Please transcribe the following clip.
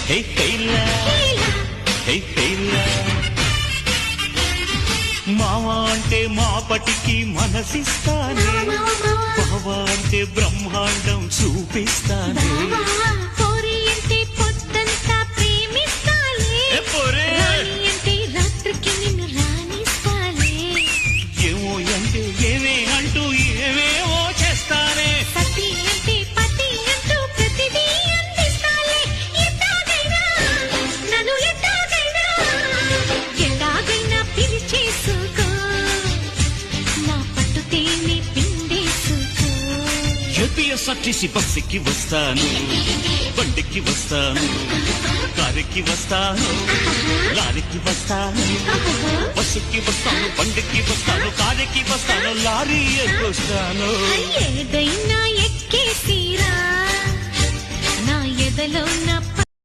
హే హేలా హే హేలా మావా అంటే మాపటికి మనసిస్తానే, బావా అంటే బ్రహ్మాండం చూపిస్తానే. ఏమో అంటే ఏమే అంటూ ఏవేవో చేస్తానే. ఏపీఎస్ఆర్టీసీ బస్సుకి వస్తాను, బండికి వస్తాను, కారుకి వస్తాను, లారీకి వస్తాను. బస్సుకి వస్తాను, బండికి వస్తాను, కారుకి వస్తాను, లారీ ఎక్కొస్తాను. ఏదైనా ఎక్కేసిరా నా ఎదలో నా